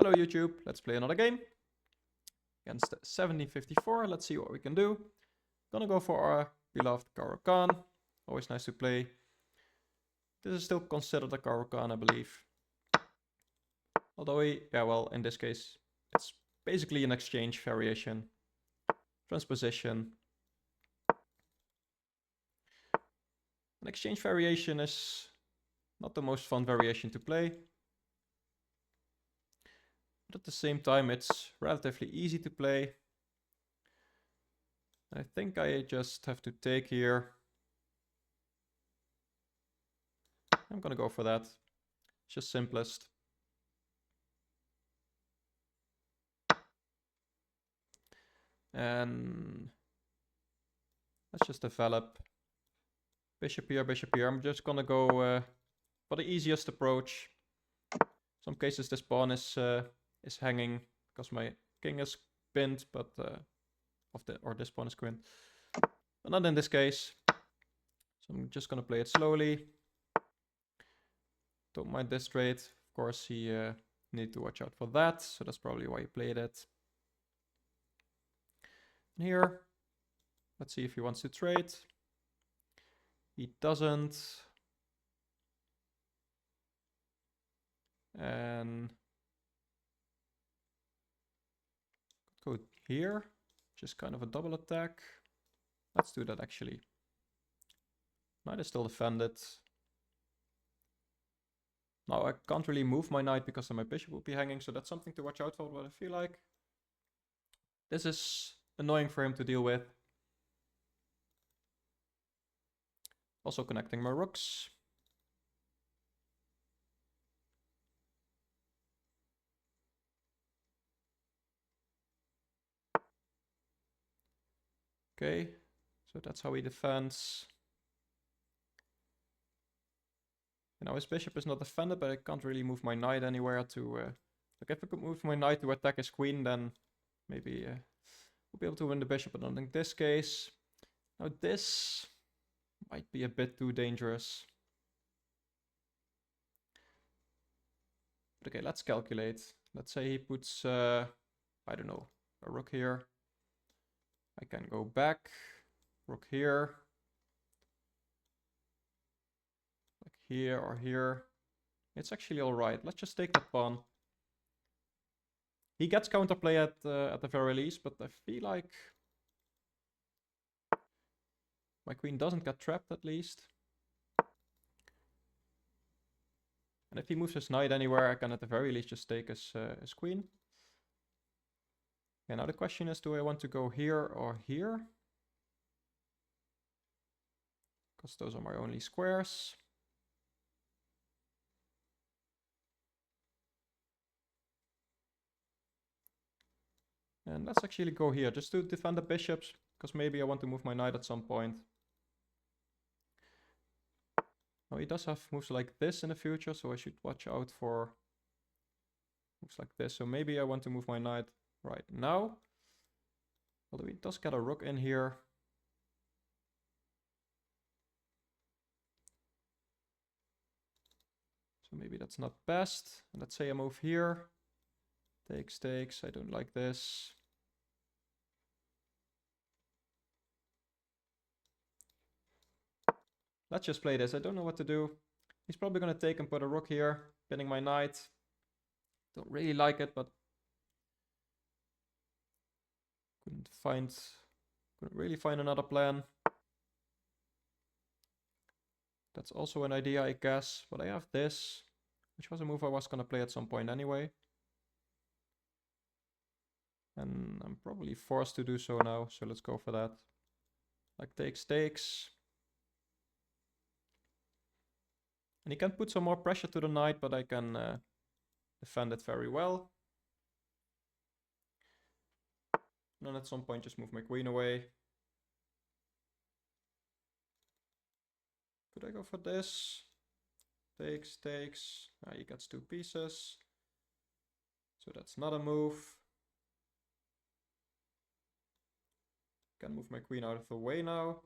Hello YouTube, let's play another game against 1754. Let's see what we can do. Gonna go for our beloved Caro-Kann. Always nice to play. This is still considered a Caro-Kann, I believe. Although well, in this case, it's basically an exchange variation. Transposition. An exchange variation is not the most fun variation to play. But at the same time, it's relatively easy to play. I think I just have to take here. I'm gonna go for that. It's just simplest. And let's just develop bishop here, bishop here. I'm just gonna go for the easiest approach. Some cases this pawn is hanging because my king is pinned, but this pawn is pinned. But not in this case. So I'm just gonna play it slowly. Don't mind this trade. Of course, he need to watch out for that. So that's probably why he played it. And here, let's see if he wants to trade. He doesn't. And go here, just kind of a double attack. Let's do that actually. Knight is still defended. Now I can't really move my knight because then my bishop will be hanging, so that's something to watch out for, but I feel like this is annoying for him to deal with. Also connecting my rooks. Okay, so that's how he defends. And now his bishop is not defended, but I can't really move my knight anywhere to... like if I could move my knight to attack his queen, then maybe we'll be able to win the bishop, but not in this case. Now this might be a bit too dangerous. But okay, let's calculate. Let's say he puts, I don't know, a rook here. I can go back, rook here. Like here or here. It's actually alright. Let's just take that pawn. He gets counterplay at the very least, but I feel like my queen doesn't get trapped at least. And if he moves his knight anywhere, I can at the very least just take his queen. Okay, now the question is, do I want to go here or here? Because those are my only squares. And let's actually go here, just to defend the bishops, because maybe I want to move my knight at some point. Now he does have moves like this in the future, so I should watch out for moves like this. So maybe I want to move my knight right now. Although he does get a rook in here. So maybe that's not best. And let's say I move here. Takes, takes. I don't like this. Let's just play this. I don't know what to do. He's probably going to take and put a rook here, pinning my knight. Don't really like it, but couldn't really find another plan. That's also an idea, I guess. But I have this, which was a move I was going to play at some point anyway. And I'm probably forced to do so now, so let's go for that. Like takes, takes. And he can put some more pressure to the knight, but I can defend it very well. And then at some point just move my queen away. Could I go for this? Takes, takes. He gets two pieces. So that's not a move. Can move my queen out of the way now.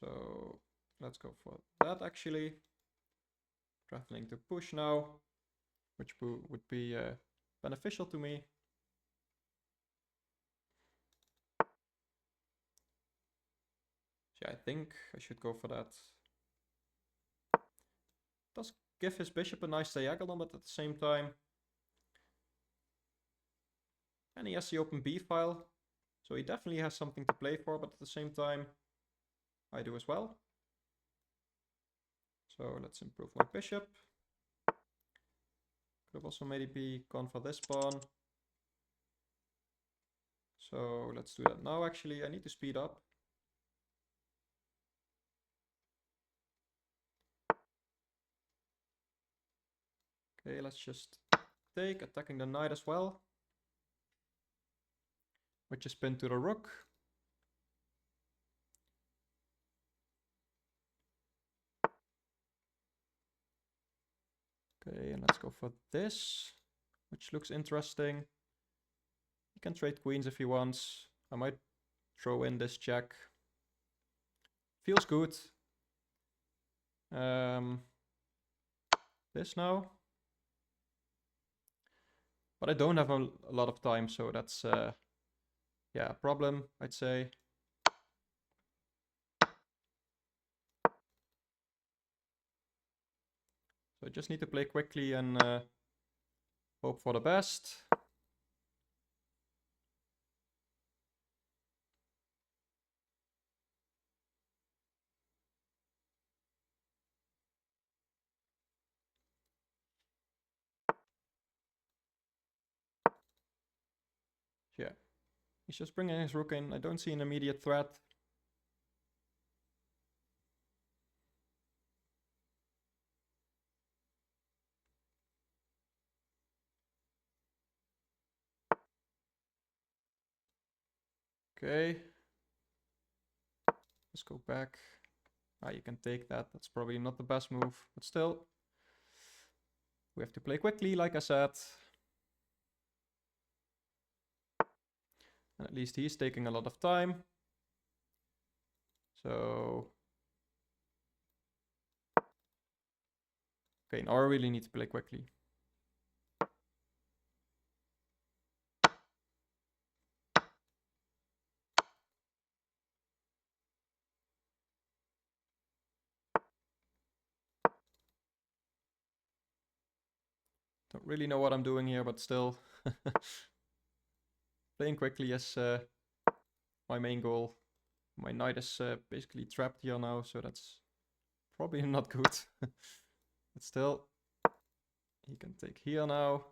So let's go for that actually. Threatening to push now. which would be beneficial to me. So yeah, I think I should go for that. Does give his bishop a nice diagonal, but at the same time, and he has the open b file, so he definitely has something to play for, but at the same time, I do as well. So let's improve my bishop. Could have also maybe gone for this pawn. So let's do that now. Actually, I need to speed up. Okay, let's just take, attacking the knight as well, which is pinned to the rook. Okay, and let's go for this, which looks interesting. He can trade queens if he wants. I might throw in this check. Feels good. This now. But I don't have a lot of time, so that's yeah, a problem, I'd say. So I just need to play quickly and hope for the best. Yeah, he's just bringing his rook in. I don't see an immediate threat. Okay. Let's go back. Ah, you can take that. That's probably not the best move, but still. We have to play quickly, like I said. And at least he's taking a lot of time. So... okay, now I really need to play quickly. Don't really know what I'm doing here, but still. Playing quickly is my main goal. My knight is basically trapped here now, so that's probably not good. But still, he can take here now.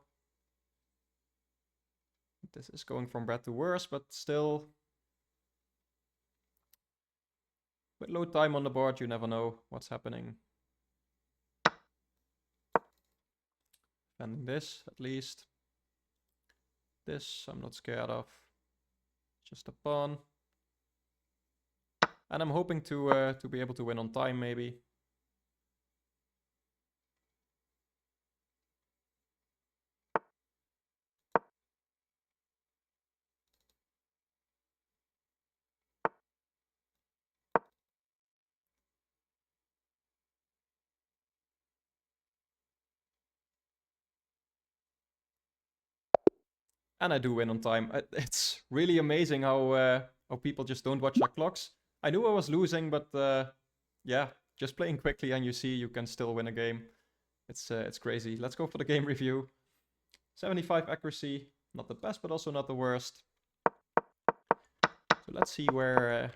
This is going from bad to worse, but still. With low time on the board, you never know what's happening. Defending this, at least. This, I'm not scared of. Just a pawn. And I'm hoping to be able to win on time, maybe. And I do win on time. It's really amazing how people just don't watch their clocks. I knew I was losing, but yeah, just playing quickly and you see you can still win a game. It's crazy. Let's go for the game review. 75 accuracy, not the best, but also not the worst. So let's see where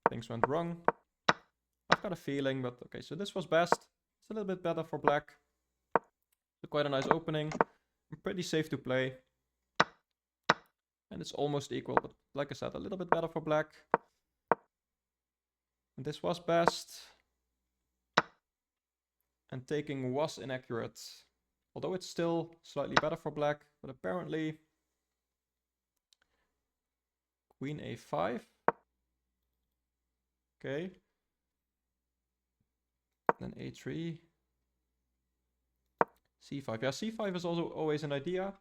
things went wrong. I've got a feeling, but okay, so this was best. It's a little bit better for black. So quite a nice opening. Pretty safe to play. And it's almost equal, but like I said, a little bit better for black. And this was best. And taking was inaccurate. Although it's still slightly better for black, but apparently Queen a5. Okay. Then a3. c5. Yeah, c5 is also always an idea.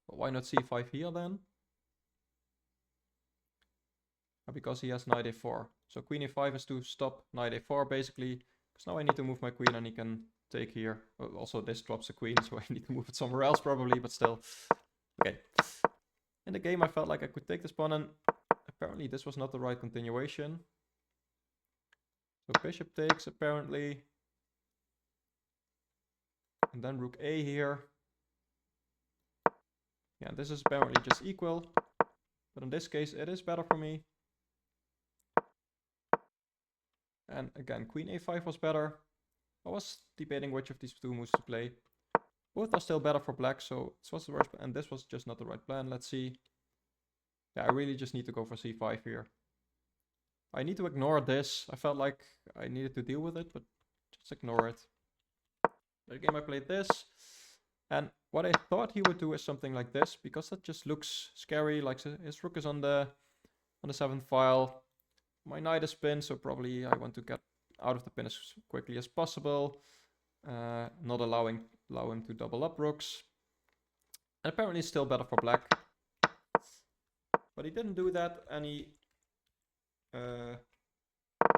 But why not c5 here then? Because he has knight a4. So queen a5 is to stop knight a4 basically. Because now I need to move my queen and he can take here. Well, also this drops a queen, so I need to move it somewhere else probably, but still. Okay. In the game I felt like I could take this pawn, and apparently this was not the right continuation. So bishop takes apparently. And then rook a here. Yeah, this is apparently just equal. But in this case it is better for me. And again, queen a5 was better. I was debating which of these two moves to play. Both are still better for black, so this was the worst, and this was just not the right plan. Let's see. Yeah, I really just need to go for c5 here. I need to ignore this. I felt like I needed to deal with it, but just ignore it. The game I played this, and what I thought he would do is something like this, because that just looks scary. Like his rook is on the 7th file. My knight is pinned, so probably I want to get out of the pin as quickly as possible. Not allow him to double up rooks. And apparently it's still better for black. But he didn't do that, and he... I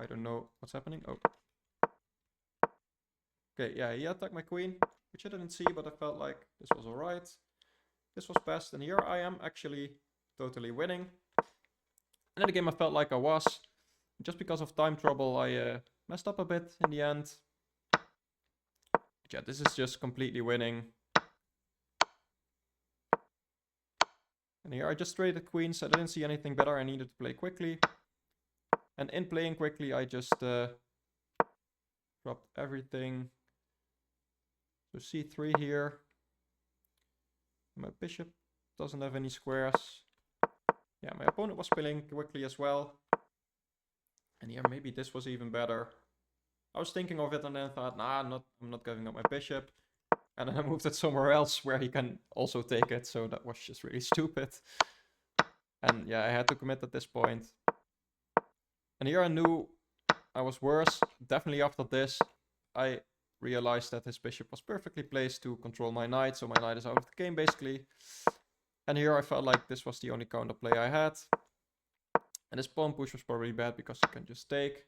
don't know what's happening. Oh. Okay, yeah, he attacked my queen, which I didn't see, but I felt like this was alright. This was best, and here I am actually totally winning. And in the game I felt like I was. Just because of time trouble, I messed up a bit in the end. But yeah, this is just completely winning. And here I just traded queens. I didn't see anything better. I needed to play quickly. And in playing quickly, I just dropped everything. So c3 here. My bishop doesn't have any squares. Yeah, my opponent was playing quickly as well. And here maybe this was even better. I was thinking of it and then thought, nah, I'm not giving up my bishop. And then I moved it somewhere else where he can also take it. So that was just really stupid. And yeah, I had to commit at this point. And here I knew I was worse. Definitely after this, I realized that his bishop was perfectly placed to control my knight. So my knight is out of the game basically. And here I felt like this was the only counterplay I had. And this pawn push was probably bad because you can just take.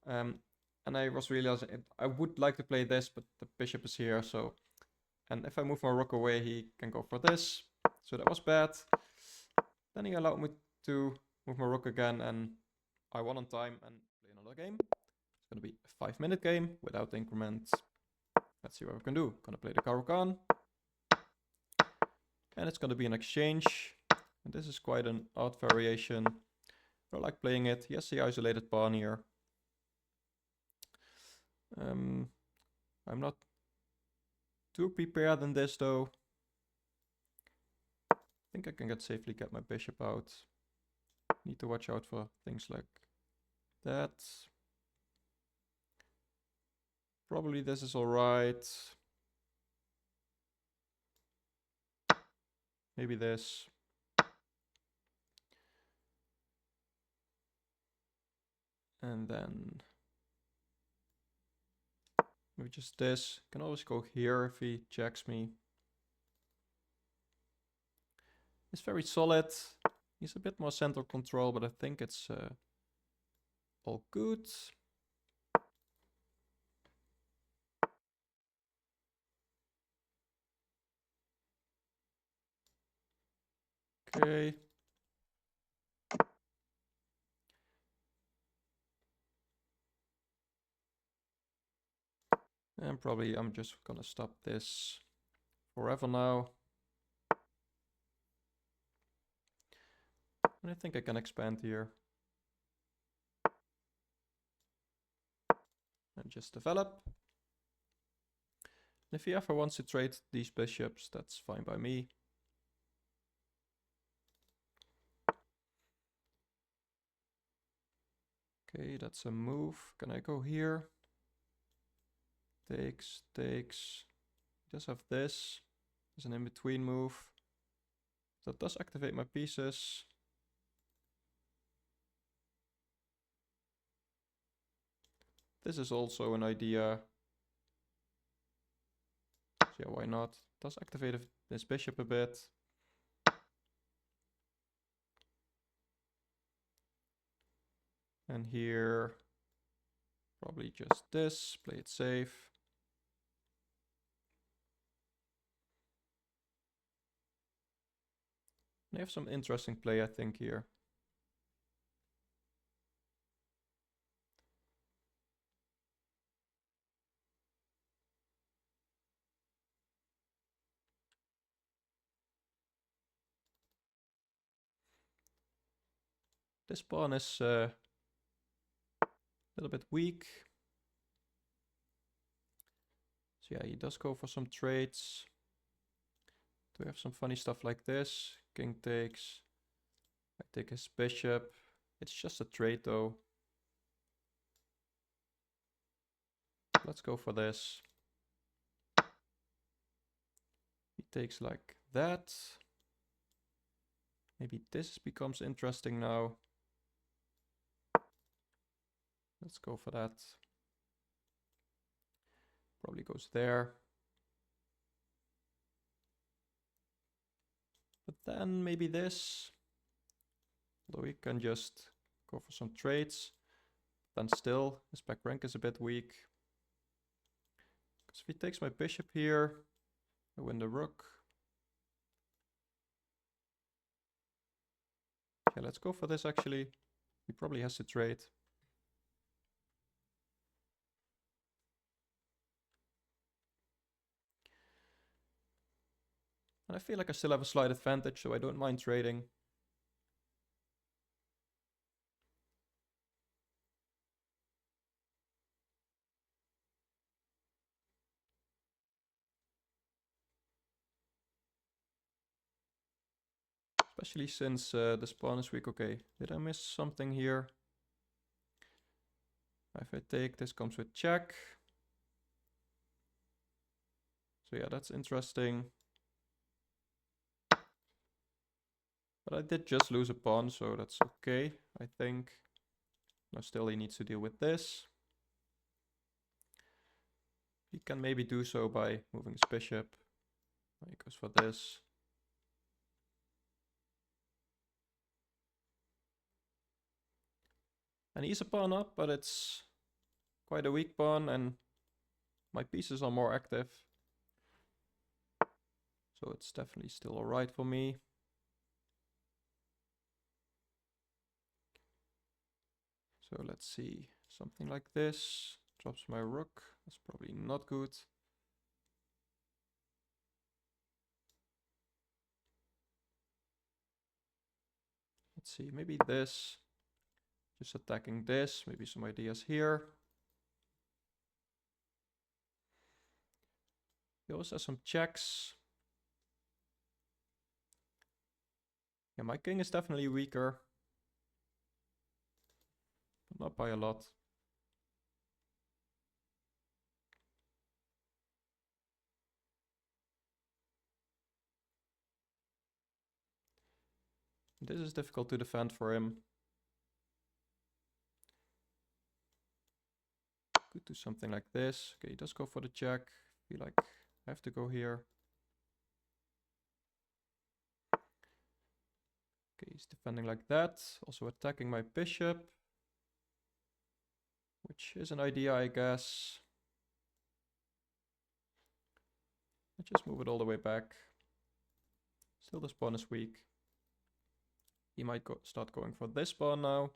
And I was realizing I would like to play this, but the bishop is here. So, and if I move my rook away, he can go for this. So that was bad. Then he allowed me to move my rook again, and I won on time and play another game. It's going to be a 5-minute game without increments. Let's see what we can do. Gonna play the Caro-Kann. And it's going to be an exchange. And this is quite an odd variation. I like playing it. He has the isolated pawn here. I'm not too prepared in this though. I think I can safely get my bishop out. Need to watch out for things like that. Probably this is alright. Maybe this. And then maybe just this. Can always go here if he checks me. It's very solid. He's a bit more central control, but I think it's all good. Okay. And probably I'm just gonna stop this forever now. And I think I can expand here. And just develop. And if he ever wants to trade these bishops, that's fine by me. Okay, that's a move. Can I go here? Takes, takes. He does have this. There's an in-between move. That does activate my pieces. This is also an idea. So yeah, why not? Does activate this bishop a bit. And here, Probably just this, play it safe. They have some interesting play, I think, here. This pawn is a little bit weak. So yeah, he does go for some trades. Do we have some funny stuff like this? King takes. I take his bishop. It's just a trade though. Let's go for this. He takes like that. Maybe this becomes interesting now. Let's go for that. Probably goes there. But then maybe this. Although we can just go for some trades. Then still, his back rank is a bit weak. Because if he takes my bishop here, I win the rook. Yeah, let's go for this actually. He probably has to trade. And I feel like I still have a slight advantage, so I don't mind trading. Especially since this pawn is weak. Okay, did I miss something here? If I take, this comes with check. So yeah, that's interesting. But I did just lose a pawn, so that's okay, I think. Now still he needs to deal with this. He can maybe do so by moving his bishop. He goes for this. And he's a pawn up, but it's quite a weak pawn and my pieces are more active. So it's definitely still alright for me. So let's see, something like this. Drops my rook, that's probably not good. Let's see, maybe this. Just attacking this, maybe some ideas here. He also has some checks. Yeah, my king is definitely weaker. But not by a lot. This is difficult to defend for him. Could do something like this. Okay, he does go for the check. Feel like I have to go here. Okay, he's defending like that. Also attacking my bishop. Which is an idea, I guess. Let's just move it all the way back. Still this pawn is weak. He might start going for this pawn now.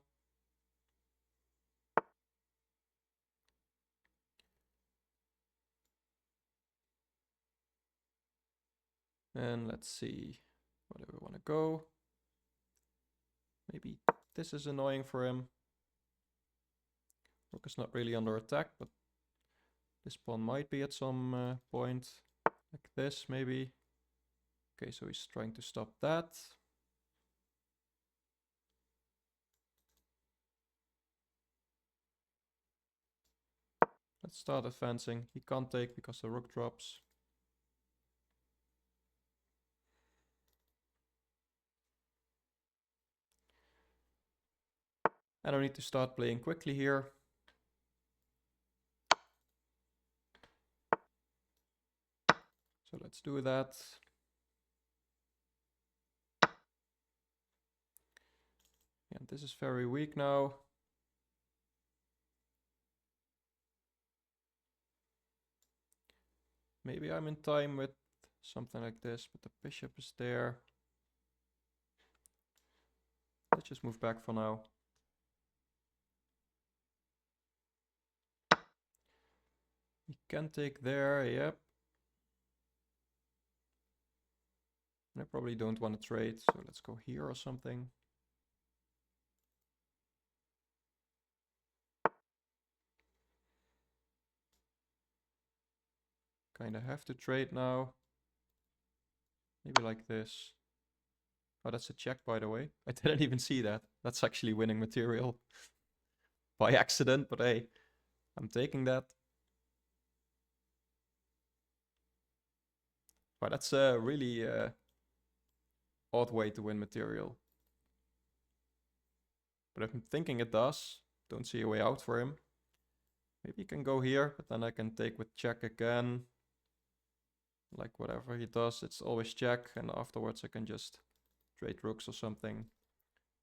And let's see, where do we want to go? Maybe this is annoying for him. Rook is not really under attack, but this pawn might be at some point. Like this, maybe. Okay, so he's trying to stop that. Let's start advancing. He can't take because the rook drops. And I need to start playing quickly here. So let's do that. And this is very weak now. Maybe I'm in time with something like this, but the bishop is there. Let's just move back for now. You can take there, yep. I probably don't want to trade, so let's go here or something. Kinda have to trade now. Maybe like this. Oh, that's a check, by the way. I didn't even see that. That's actually winning material. By accident, but hey, I'm taking that. Wow, that's a really odd way to win material. But I'm thinking it does. Don't see a way out for him. Maybe he can go here, but then I can take with check again. Like whatever he does, it's always check, and afterwards I can just trade rooks or something.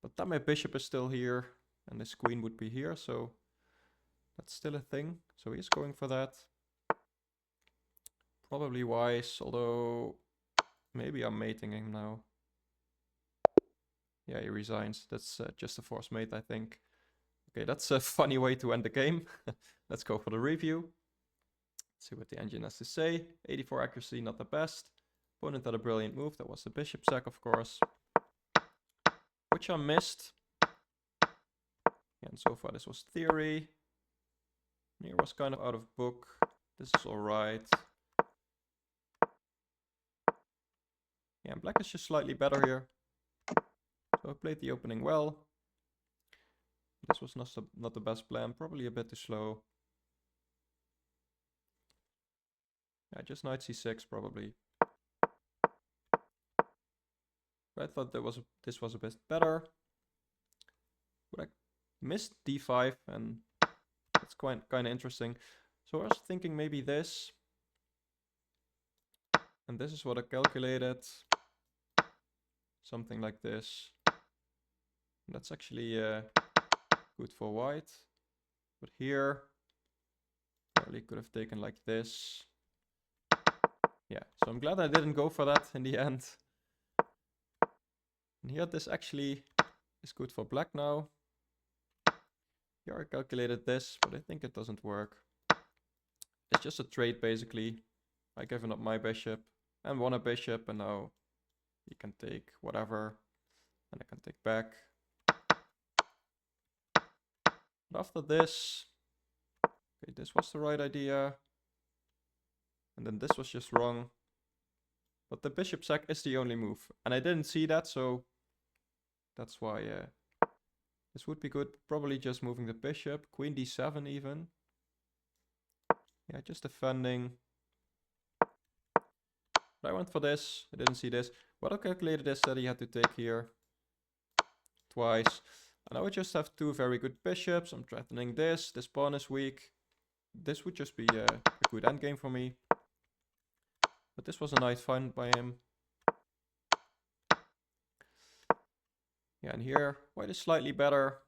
But then my bishop is still here, and this queen would be here, so that's still a thing. So he's going for that. Probably wise, although maybe I'm mating him now. Yeah, he resigns. That's just a forced mate, I think. Okay, that's a funny way to end the game. Let's go for the review. Let's see what the engine has to say. 84 accuracy, not the best. Opponent had a brilliant move. That was the bishop sack, of course. Which I missed. And so far this was theory. Here was kind of out of book. This is alright. Yeah, and black is just slightly better here. So I played the opening well. This was not the best plan. Probably a bit too slow. Yeah, just knight c6 probably. But I thought this was a bit better. But I missed d5, and that's kind of interesting. So I was thinking maybe this. And this is what I calculated. Something like this. And that's actually good for white. But here, probably could have taken like this. Yeah, so I'm glad I didn't go for that in the end. And here this actually is good for black now. Here I calculated this, but I think it doesn't work. It's just a trade basically. I given up my bishop and won a bishop, and now he can take whatever, and I can take back. But after this, okay, this was the right idea. And then this was just wrong. But the bishop sack is the only move. And I didn't see that, so that's why this would be good. Probably just moving the bishop. Queen d7 even. Yeah, just defending. But I went for this. I didn't see this. What I calculated is that he had to take here twice. And I would just have two very good bishops. I'm threatening this. This pawn is weak. This would just be a good endgame for me. But this was a nice find by him. Yeah, and here, white is slightly better.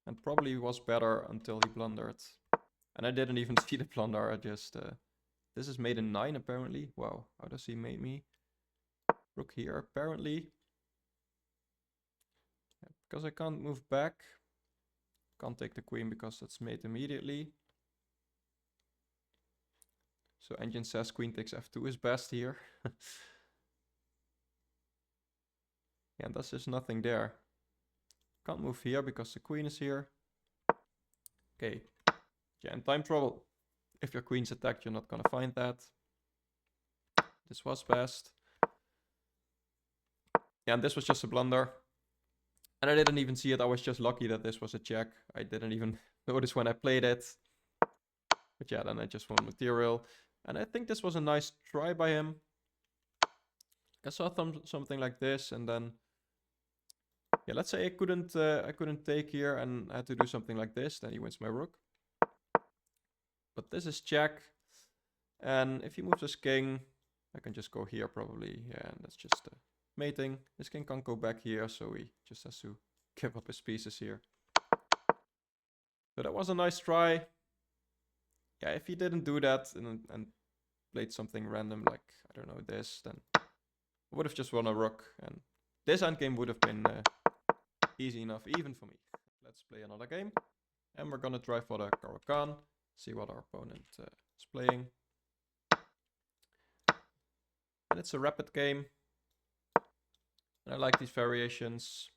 And probably was better until he blundered. And I didn't even see the blunder, I just... this is made in 9 apparently. Wow, how does he make me? Rook here, apparently. Yeah, because I can't move back. Can't take the queen because that's made immediately. So engine says queen takes f2 is best here. Yeah, and that's just nothing there. Can't move here because the queen is here. Okay. Yeah, in time trouble. If your queen's attacked, you're not gonna find that. This was best. Yeah, and this was just a blunder. And I didn't even see it. I was just lucky that this was a check. I didn't even notice when I played it. But yeah, then I just won material. And I think this was a nice try by him. I saw something like this, and then... Yeah, let's say I couldn't take here and I had to do something like this. Then he wins my rook. But this is check. And if he moves his king, I can just go here probably. Yeah, and that's just mating. His king can't go back here, so he just has to give up his pieces here. So that was a nice try. Yeah, if he didn't do that and played something random like, I don't know, this, then I would have just won a rook. And this endgame would have been easy enough even for me. Let's play another game. And we're gonna try for the Caro-Kann. See what our opponent is playing. And it's a rapid game. And I like these variations.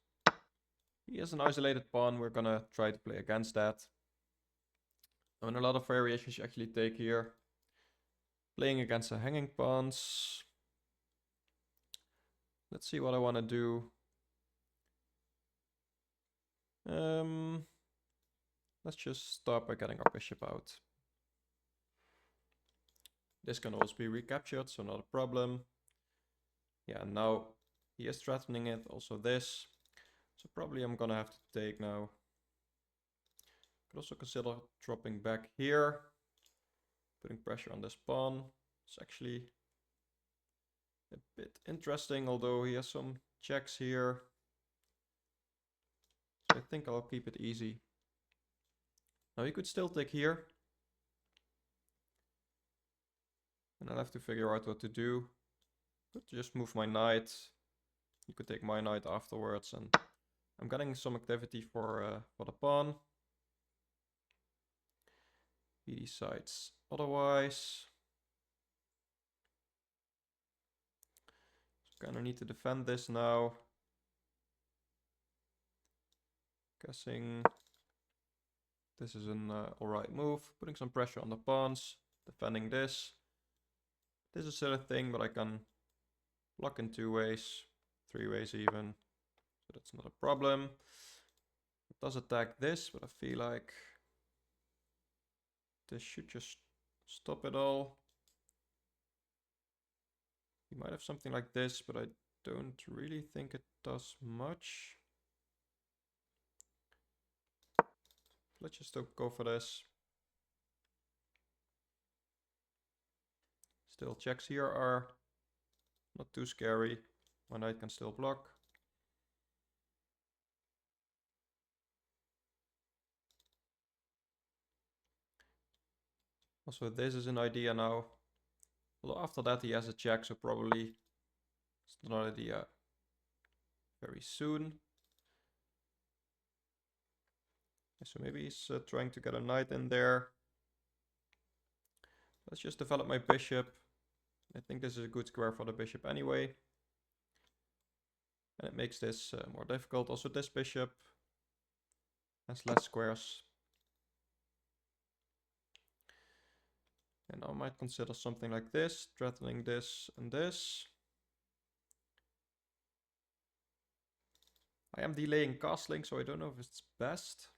He has an isolated pawn. We're gonna try to play against that. And a lot of variations you actually take here. Playing against the hanging pawns. Let's see what I want to do. Let's just start by getting our bishop out. This can also be recaptured, so not a problem. Yeah, now he is threatening it, also this. So probably I'm gonna have to take now. Could also consider dropping back here. Putting pressure on this pawn. It's actually a bit interesting, although he has some checks here. So I think I'll keep it easy. Now he could still take here. And I'll have to figure out what to do. Could just move my knight. You could take my knight afterwards, and I'm getting some activity for the pawn. He decides otherwise. So kind of need to defend this now. Guessing this is an alright move. Putting some pressure on the pawns. Defending this. This is still a thing, but I can block in 2 ways. 3 ways even. So that's not a problem. It does attack this, but I feel like this should just stop it all. You might have something like this, but I don't really think it does much. Let's just go for this. Still, checks here are not too scary. My knight can still block. Also, this is an idea now. Although after that he has a check, so probably it's not an idea very soon. So maybe he's trying to get a knight in there. Let's just develop my bishop. I think this is a good square for the bishop anyway. And it makes this more difficult. Also, this bishop has less squares. And I might consider something like this, threatening this and this. I am delaying castling, so I don't know if it's best.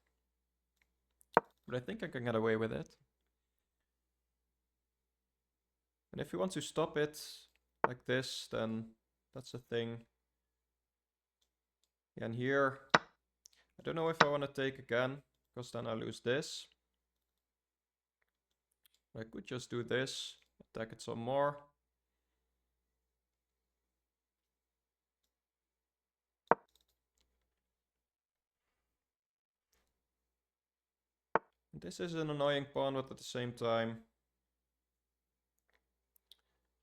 But I think I can get away with it. And if you want to stop it like this, then that's the thing. Yeah, and here, I don't know if I want to take again, because then I lose this. I could just do this, attack it some more. This is an annoying pawn, but at the same time,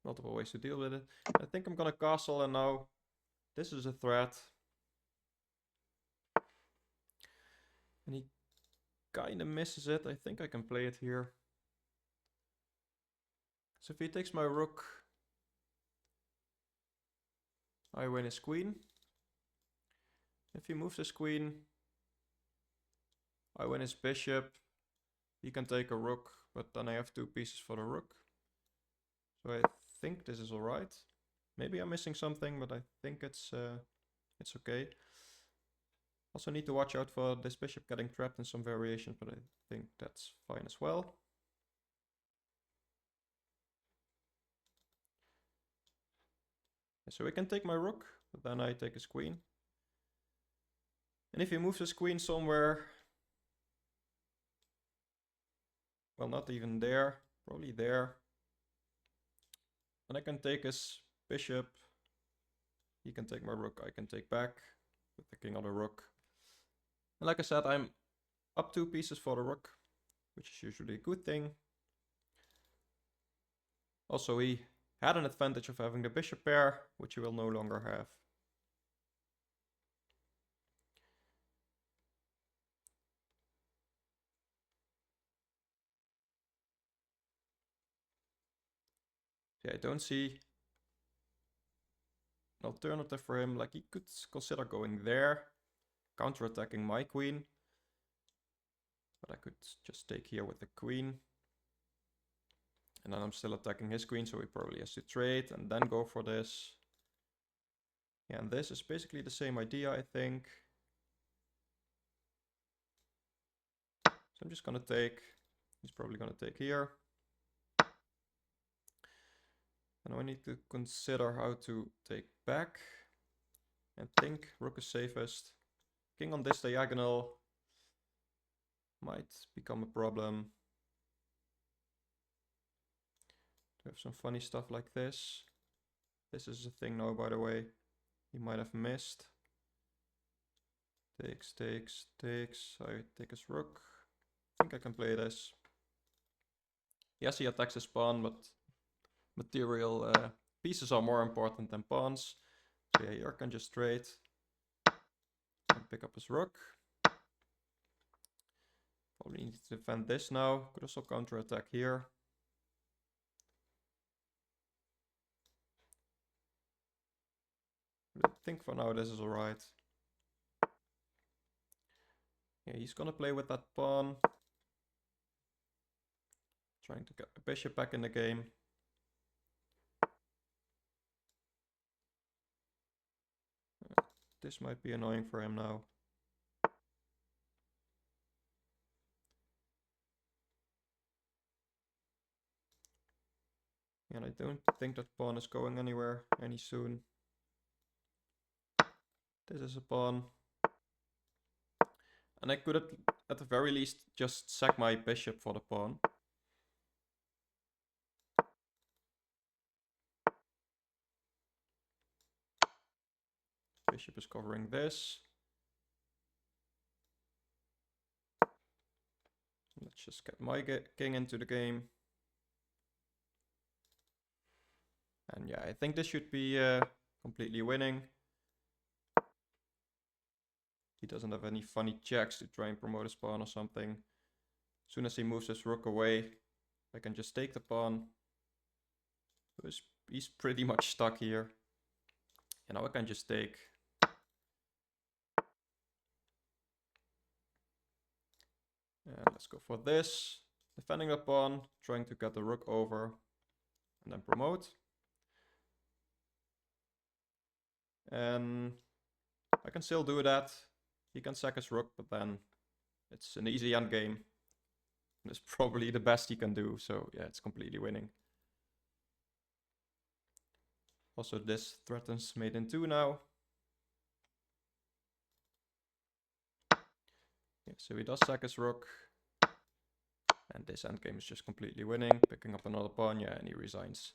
multiple ways to deal with it. I think I'm gonna castle, and now this is a threat. And he kind of misses it. I think I can play it here. So if he takes my rook, I win his queen. If he moves his queen, I win his bishop. He can take a rook, but then I have 2 pieces for the rook. So I think this is alright. Maybe I'm missing something, but I think it's okay. Also need to watch out for this bishop getting trapped in some variation, but I think that's fine as well. So we can take my rook, but then I take his queen. And if he moves his queen somewhere, well, not even there, probably there. And I can take his bishop. He can take my rook, I can take back with the king on the rook. And like I said, I'm up 2 pieces for the rook, which is usually a good thing. Also, he had an advantage of having the bishop pair, which he will no longer have. Yeah, I don't see an alternative for him. Like, he could consider going there, counterattacking my queen. But I could just take here with the queen. And then I'm still attacking his queen, so he probably has to trade and then go for this. Yeah, and this is basically the same idea, I think. So I'm just gonna take, he's probably gonna take here. And I need to consider how to take back. And think rook is safest. King on this diagonal might become a problem. To have some funny stuff like this. This is a thing now, by the way. He might have missed. Takes, takes, takes. I take his rook. I think I can play this. Yes, he attacks his pawn, but material pieces are more important than pawns. So yeah, here I can just trade and pick up his rook. Probably need to defend this now. Could also counterattack here. But I think for now this is alright. Yeah, he's gonna play with that pawn. Trying to get the bishop back in the game. This might be annoying for him now. And I don't think that pawn is going anywhere any soon. This is a pawn. And I could at the very least just sack my bishop for the pawn. Bishop is covering this. Let's just get my king into the game. And yeah, I think this should be completely winning. He doesn't have any funny checks to try and promote his pawn or something. As soon as he moves his rook away, I can just take the pawn. So he's pretty much stuck here. And now I can just take. And let's go for this. Defending the pawn, trying to get the rook over, and then promote. And I can still do that. He can sack his rook, but then it's an easy endgame. It's probably the best he can do, so yeah, it's completely winning. Also, this threatens mate in 2 now. Yeah, so he does sack his rook. And this endgame is just completely winning. Picking up another pawn, yeah, and he resigns.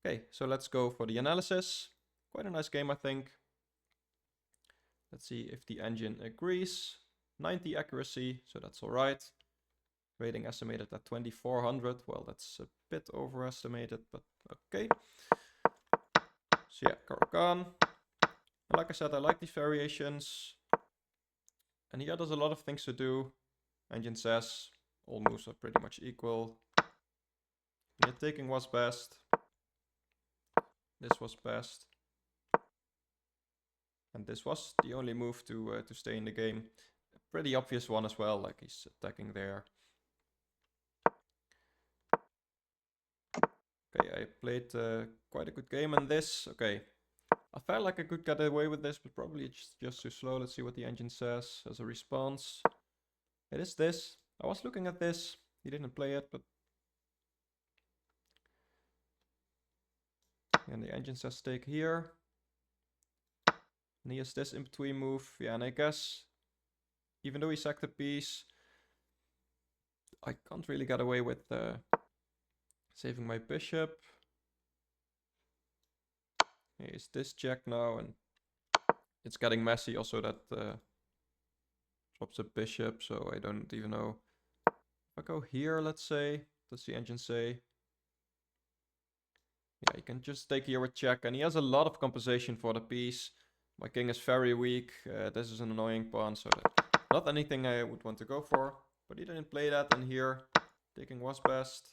Okay, so let's go for the analysis. Quite a nice game, I think. Let's see if the engine agrees. 90 accuracy, so that's alright. Rating estimated at 2400. Well, that's a bit overestimated, but okay. So yeah, Caro-Kann. And like I said, I like these variations. And here there's a lot of things to do. Engine says all moves are pretty much equal. Yeah, taking was best. This was best. And this was the only move to stay in the game. A pretty obvious one as well, like he's attacking there. Okay, I played quite a good game in this. Okay, I felt like I could get away with this, but probably it's just too slow. Let's see what the engine says as a response. It is this. I was looking at this. He didn't play it, but... And the engine says take here. And he has this in-between move. Yeah, and I guess, even though he sacked a piece, I can't really get away with saving my bishop. Here's this check now, and it's getting messy also that drops a bishop, so I don't even know. If I go here, let's say, does the engine say? Yeah, you can just take here with check, and he has a lot of compensation for the piece. My king is very weak. This is an annoying pawn, so that's not anything I would want to go for. But he didn't play that, and here, taking was best.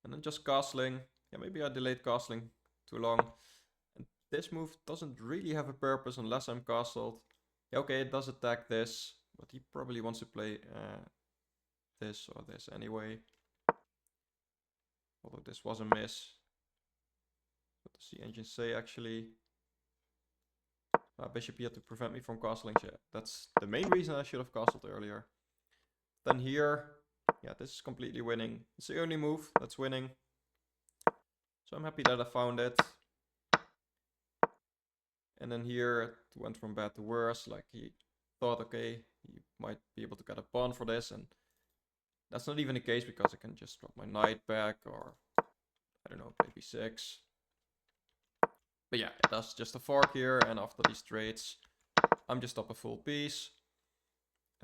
And then just castling. Yeah, maybe I delayed castling too long. And this move doesn't really have a purpose unless I'm castled. Yeah, okay, it does attack this, but he probably wants to play this or this anyway. Although this was a miss. What does the engine say actually? Bishop here to prevent me from castling. Yeah, that's the main reason I should have castled earlier. Then here, yeah, this is completely winning. It's the only move that's winning. So I'm happy that I found it. And then here it went from bad to worse. Like he thought, okay, he might be able to get a pawn for this. And that's not even the case because I can just drop my knight back or, I don't know, play b6. But yeah, that's just a fork here. And after these trades, I'm just up a full piece.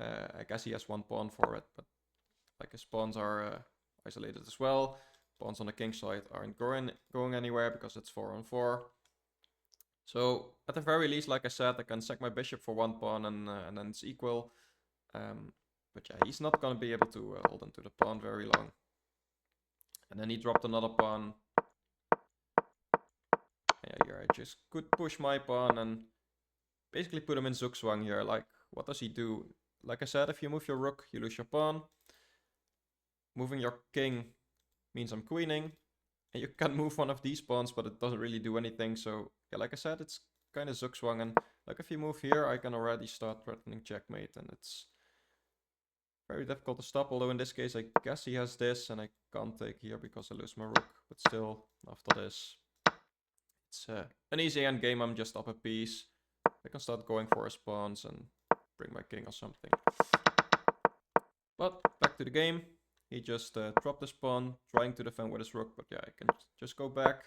I guess he has one pawn for it, but like his pawns are isolated as well. Pawns on the king side aren't going anywhere because it's 4-on-4. So at the very least, like I said, I can sack my bishop for one pawn and then it's equal. But yeah, he's not going to be able to hold onto the pawn very long. And then he dropped another pawn. Yeah, here I just could push my pawn and basically put him in zugzwang here. Like, what does he do? Like I said, if you move your rook, you lose your pawn. Moving your king means I'm queening. And you can move one of these pawns, but it doesn't really do anything. So, yeah, like I said, it's kind of zugzwang. And like if you move here, I can already start threatening checkmate. And it's very difficult to stop. Although in this case, I guess he has this. And I can't take here because I lose my rook. But still, after this, it's an easy endgame. I'm just up a piece. I can start going for his pawns and bring my king or something. But back to the game. He just dropped his pawn, trying to defend with his rook, but yeah, I can just go back.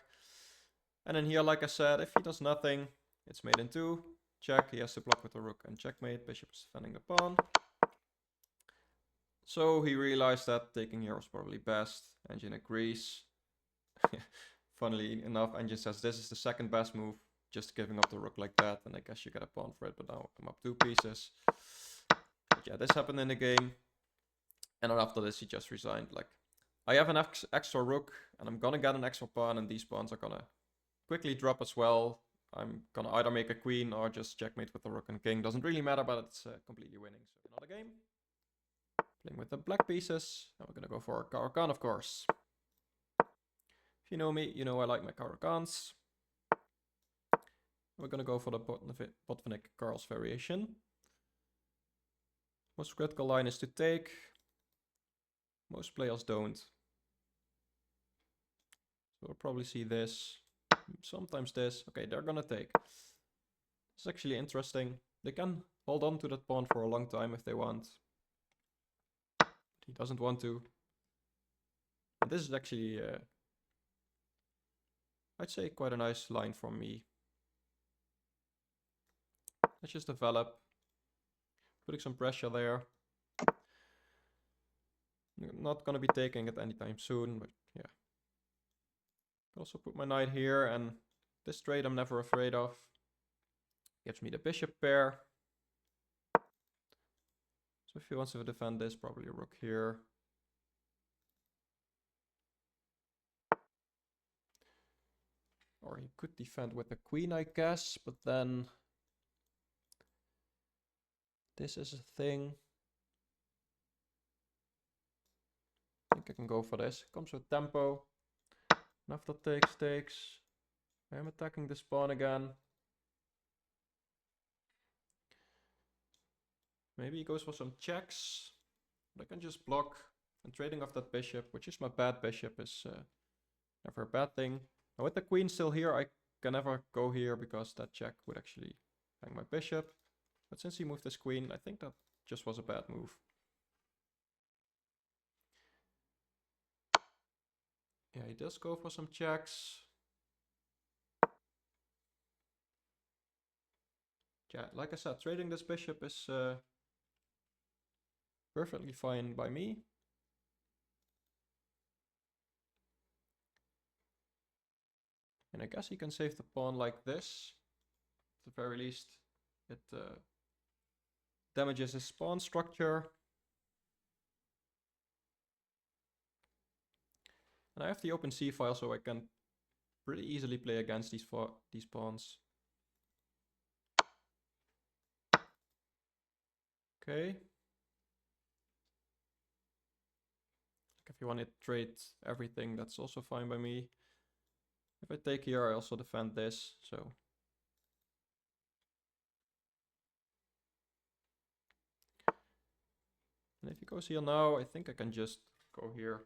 And then here, like I said, if he does nothing, it's mate in 2. Check, he has to block with the rook and checkmate. Bishop is defending the pawn. So he realized that taking here was probably best. Engine agrees. Funnily enough, Engine says this is the second best move, just giving up the rook like that, and I guess you get a pawn for it, but now I'm up 2 pieces. But yeah, this happened in the game. And then after this, he just resigned. Like, I have an extra rook, and I'm gonna get an extra pawn, and these pawns are gonna quickly drop as well. I'm gonna either make a queen or just checkmate with the rook and king. Doesn't really matter, but it's completely winning. So another game. Playing with the black pieces. Now we're gonna go for a Caro-Kann, of course. If you know me, you know I like my Caro-Kanns. We're gonna go for the Botvinnik Karls variation. Most critical line is to take. Most players don't. So we'll probably see this. Sometimes this. Okay, they're gonna take. It's actually interesting. They can hold on to that pawn for a long time if they want. But he doesn't want to. And this is actually, I'd say, quite a nice line from me. Let's just develop. Putting some pressure there. Not gonna be taking it anytime soon, but yeah. Also put my knight here, and this trade I'm never afraid of. Gives me the bishop pair. So if he wants to defend this, probably a rook here. Or he could defend with the queen, I guess, but then this is a thing. I think I can go for this. Comes with tempo. And after takes. I am attacking this pawn again. Maybe he goes for some checks. But I can just block. And trading off that bishop, which is my bad bishop, is never a bad thing. Now with the queen still here, I can never go here because that check would actually hang my bishop. But since he moved his queen, I think that just was a bad move. Yeah, he does go for some checks. Yeah, like I said, trading this bishop is perfectly fine by me. And I guess he can save the pawn like this. At the very least, it damages his pawn structure. And I have the open c file, so I can pretty easily play against these pawns. Okay. If you want to trade everything, that's also fine by me. If I take here, I also defend this, so. And if he goes here now, I think I can just go here.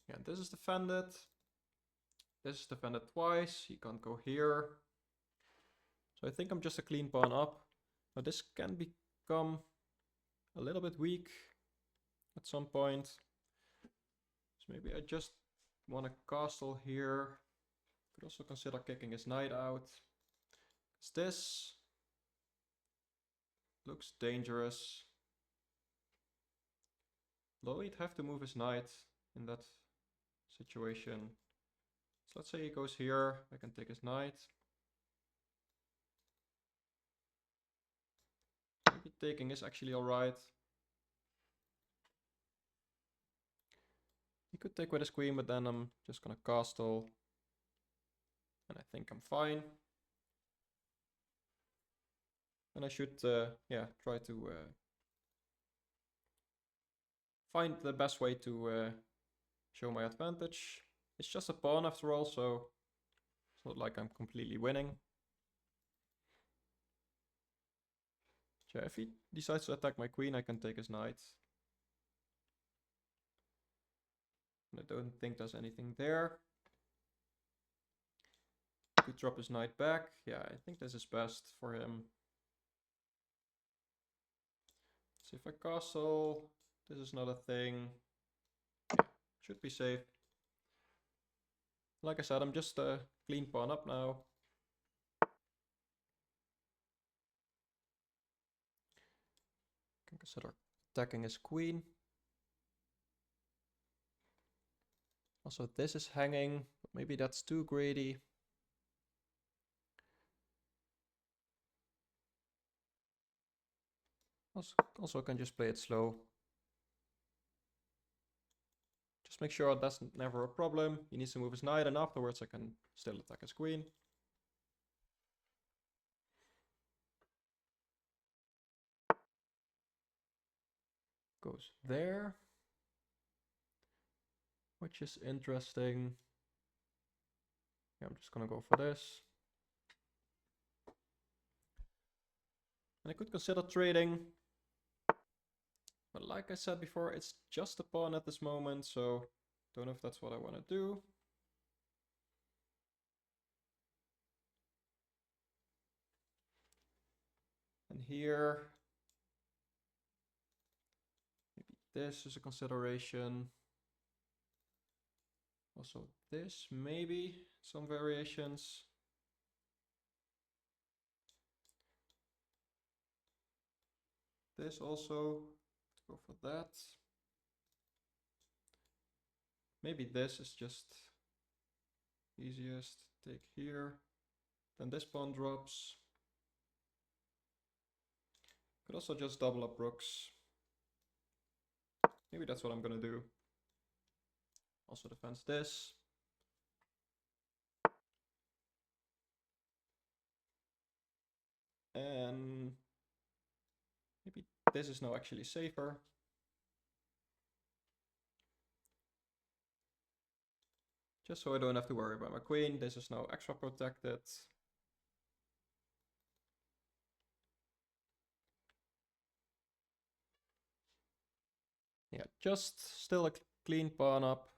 Yeah, this is defended. This is defended twice. He can't go here. So I think I'm just a clean pawn up. Now this can become a little bit weak at some point. So maybe I just want a castle here. Could also consider kicking his knight out. This looks dangerous. Though he'd have to move his knight in that situation. So let's say he goes here, I can take his knight. Maybe taking is actually alright. He could take with his queen, but then I'm just gonna castle. And I think I'm fine. And I should, yeah, try to find the best way to show my advantage. It's just a pawn after all, so it's not like I'm completely winning. So if he decides to attack my queen, I can take his knight. And I don't think there's anything there. Could drop his knight back. Yeah, I think this is best for him. So if I castle, this is not a thing. Yeah, should be safe. Like I said, I'm just a clean pawn up now. Can consider attacking his queen. Also, this is hanging, but maybe that's too greedy. Also can just play it slow. Just make sure that's never a problem. He needs to move his knight, and afterwards I can still attack his queen. Goes there, which is interesting. Yeah, I'm just gonna go for this. And I could consider trading. But like I said before, it's just a pawn at this moment, so don't know if that's what I want to do. And here, maybe this is a consideration. Also this, maybe, some variations. This also, let's go for that. Maybe this is just easiest. Take here. Then this pawn drops. Could also just double up rooks. Maybe that's what I'm gonna do. Also defends this. And maybe this is now actually safer. Just so I don't have to worry about my queen. This is now extra protected. Yeah, just still a clean pawn up.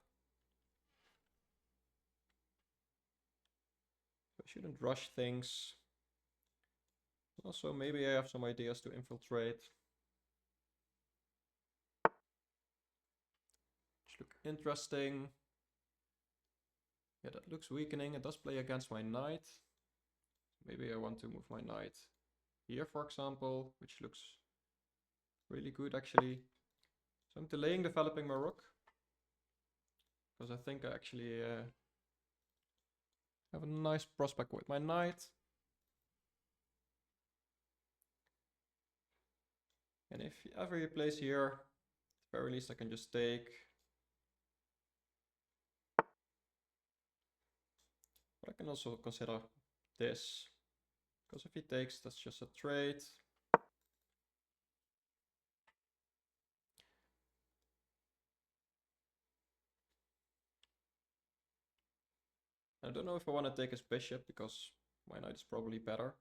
I shouldn't rush things. Also, maybe I have some ideas to infiltrate. Which look interesting. Yeah, that looks weakening. It does play against my knight. Maybe I want to move my knight here, for example, which looks really good actually. So I'm delaying developing my rook, because I think I actually have a nice prospect with my knight. And if ever he plays here, at the very least I can just take. But I can also consider this, because if he takes, that's just a trade. I don't know if I want to take his bishop, because my knight is probably better.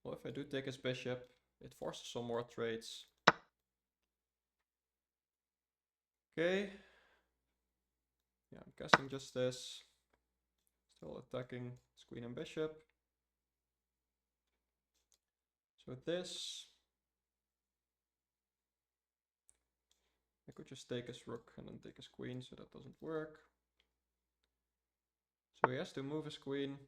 Well, if I do take his bishop, it forces some more trades. Okay. Yeah, I'm guessing just this. Still attacking his queen and bishop. So this, I could just take his rook and then take his queen, so that doesn't work. So he has to move his queen.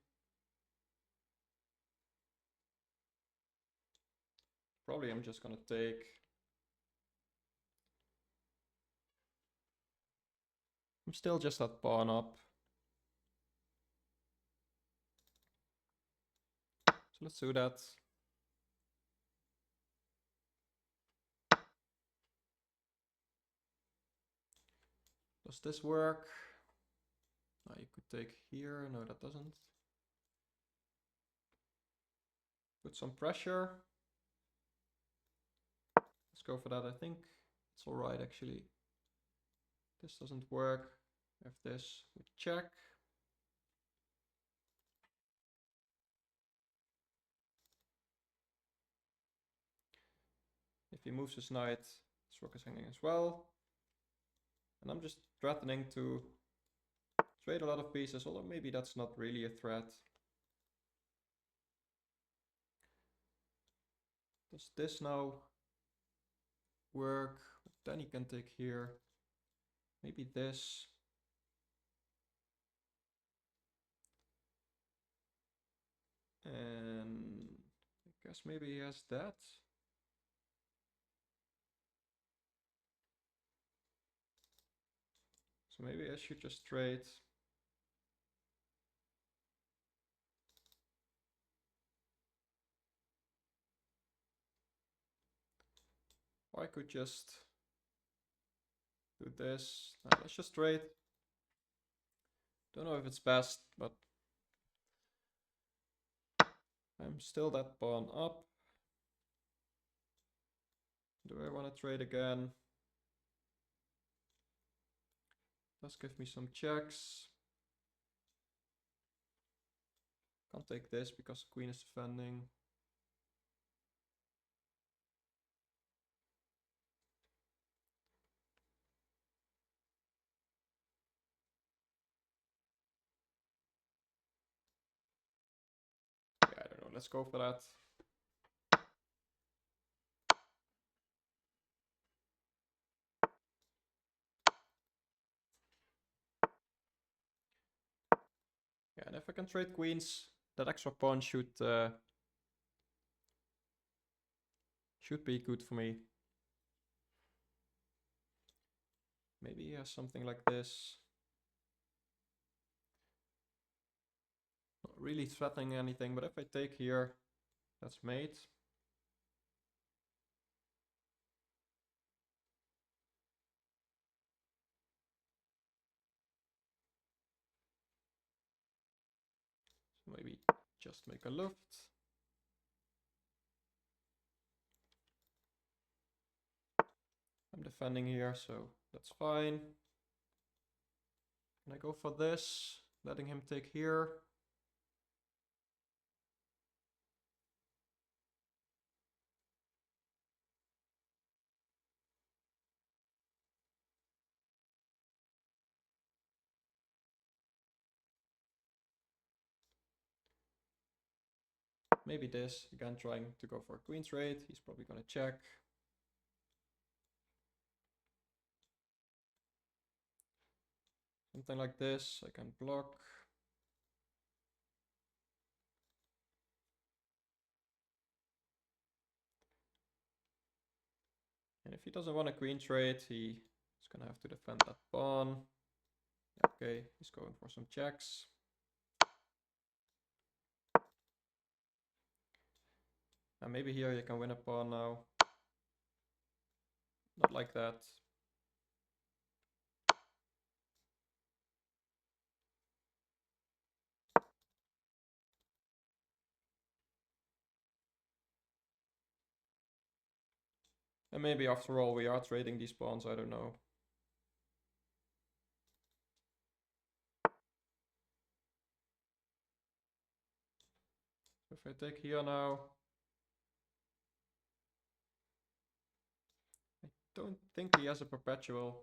Probably I'm just gonna take. I'm still just that pawn up. So let's do that. Does this work? No, you could take here. No, that doesn't. Put some pressure. Let's go for that. I think it's all right actually. This doesn't work. I have this. We check. If he moves his knight, his rook is hanging as well. And I'm just threatening to trade a lot of pieces, although maybe that's not really a threat. Does this now work? Then he can take here. Maybe this. And I guess maybe he has that. So maybe I should just trade. Or I could just do this. Let's just trade. Don't know if it's best, but I'm still that pawn up. Do I want to trade again? Does give me some checks. Can't take this because the queen is defending. Yeah, I don't know. Let's go for that. Yeah, and if I can trade queens, that extra pawn should be good for me. Maybe he has something like this. Not really threatening anything, but if I take here, that's mate. So maybe just make a luft. I'm defending here, so that's fine. And I go for this, letting him take here. maybe this, again trying to go for a queen trade. He's probably gonna check. Something like this, I can block. And if he doesn't want a queen trade, he's gonna have to defend that pawn. Okay, he's going for some checks. And maybe here you can win a pawn now. Not like that. And maybe after all we are trading these pawns, I don't know. If I take here now, I don't think he has a perpetual,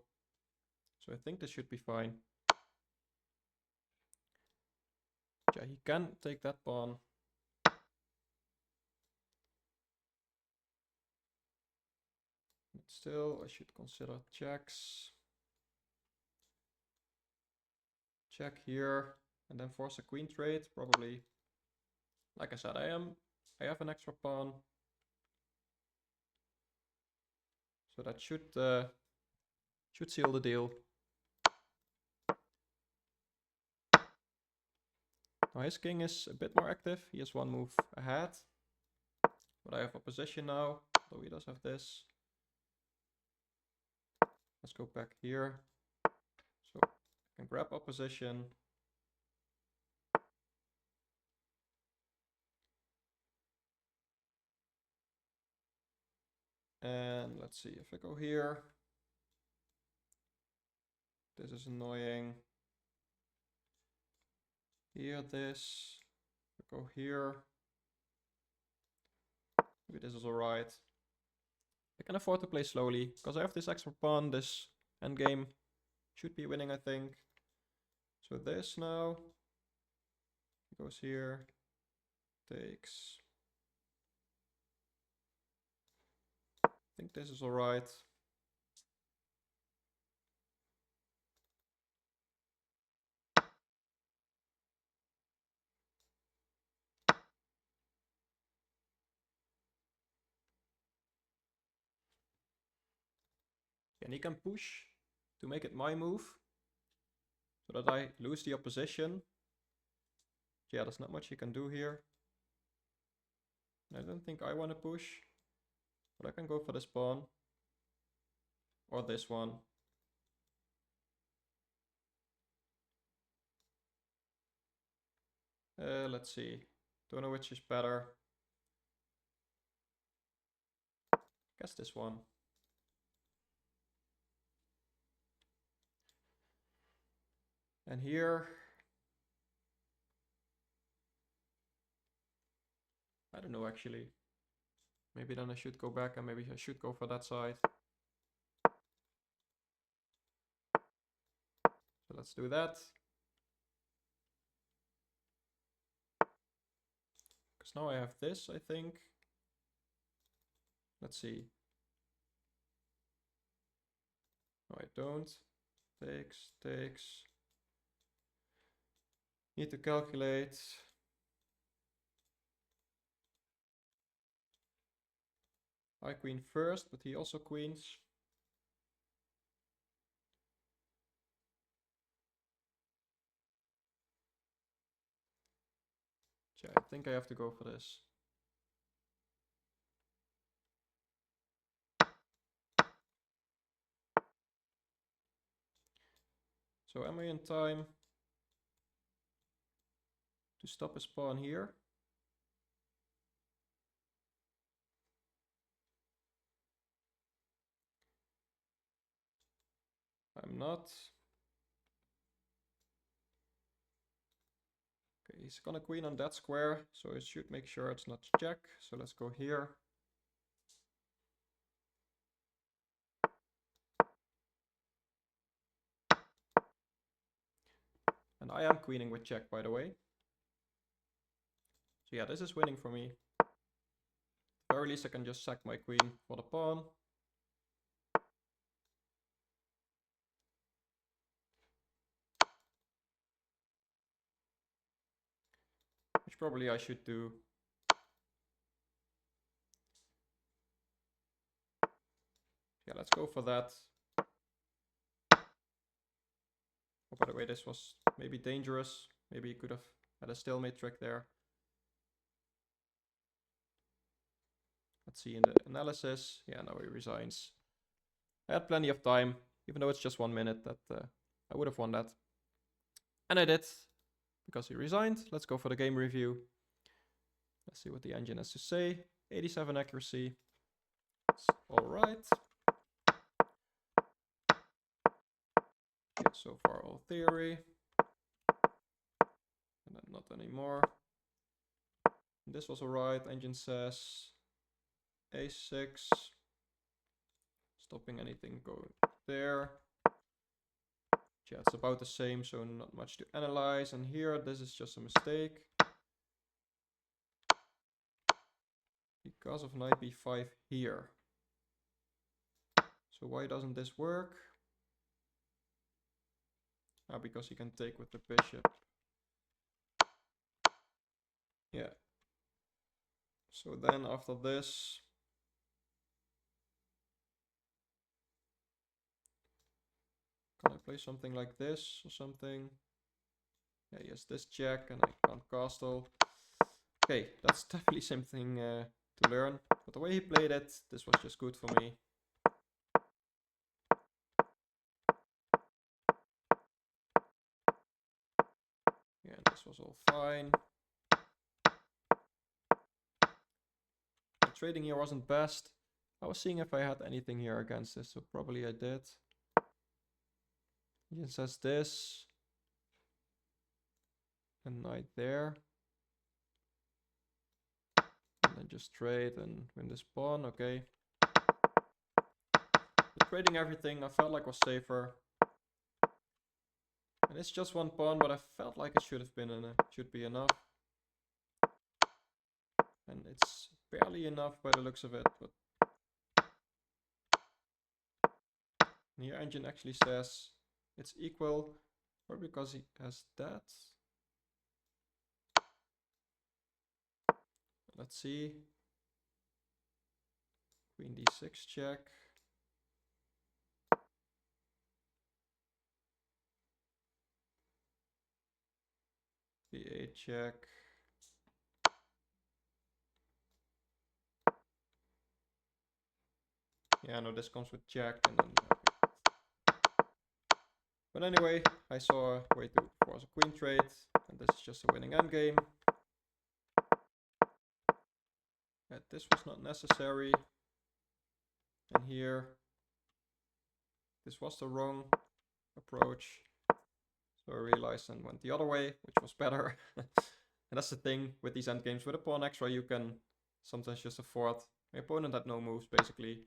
so I think this should be fine. Yeah, he can take that pawn. But still, I should consider checks. Check here, and then force a queen trade, probably. Like I said, I have an extra pawn. So that should seal the deal. Now his king is a bit more active. He has one move ahead. But I have opposition now, though he does have this. Let's go back here. So I can grab opposition. And let's see, if I go here, this is annoying. Here, this. If I go here, maybe this is alright. I can afford to play slowly, because I have this extra pawn. This endgame should be winning, I think. So this now goes here, takes. I think this is alright. And he can push to make it my move, so that I lose the opposition. Yeah, there's not much he can do here. I don't think I want to push, but I can go for this pawn. Or this one. Let's see. Don't know which is better. Guess this one. And here, I don't know actually. Maybe then I should go back and maybe I should go for that side. So let's do that. Because now I have this, I think. Let's see. No, I don't. Takes. Need to calculate. I queen first, but he also queens. Yeah, I think I have to go for this. So am I in time to stop his pawn here? I'm not. Okay, he's gonna queen on that square, so it should make sure it's not check. So let's go here. And I am queening with check, by the way. So yeah, this is winning for me. At the very least I can just sack my queen for the pawn. Which probably I should do. Yeah, let's go for that. Oh, by the way, this was maybe dangerous. Maybe he could have had a stalemate trick there. Let's see in the analysis. Yeah, now he resigns. I had plenty of time, even though it's just 1 minute, that I would have won that. And I did, because he resigned. Let's go for the game review. Let's see what the engine has to say. 87 accuracy. It's alright. Yeah, so far all theory. And then not anymore. This was alright. Engine says A6. Stopping anything going there. Yeah, it's about the same, so not much to analyze. And here, this is just a mistake. Because of knight b5 here. So why doesn't this work? Ah, because he can take with the bishop. Yeah. So then after this, can I play something like this or something? Yeah, yes, this check and I can't castle. Okay, that's definitely something to learn. But the way he played it, this was just good for me. Yeah, this was all fine. The trading here wasn't best. I was seeing if I had anything here against this, so probably I did. He says this. And knight there. And then just trade and win this pawn, okay. But trading everything I felt like was safer. And it's just one pawn, but I felt like it should be enough. And it's barely enough by the looks of it, but here engine actually says it's equal, or because he has that. Let's see. Queen d6 check. b8 check. Yeah, no, this comes with check and then. But anyway, I saw a way to force a queen trade, and this is just a winning endgame. Yeah, this was not necessary. And here, this was the wrong approach. So I realized and went the other way, which was better. And that's the thing with these endgames. With a pawn extra, you can sometimes just afford. My opponent had no moves, basically.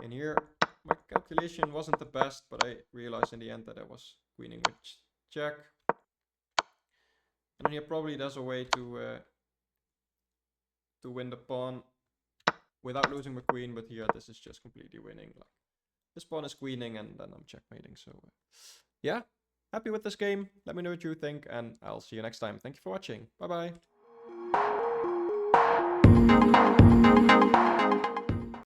And here, my calculation wasn't the best, but I realized in the end that I was queening with check. And then here probably there's a way to win the pawn without losing my queen, but here this is just completely winning. Like, this pawn is queening and then I'm checkmating. So yeah, happy with this game. Let me know what you think and I'll see you next time. Thank you for watching. Bye bye.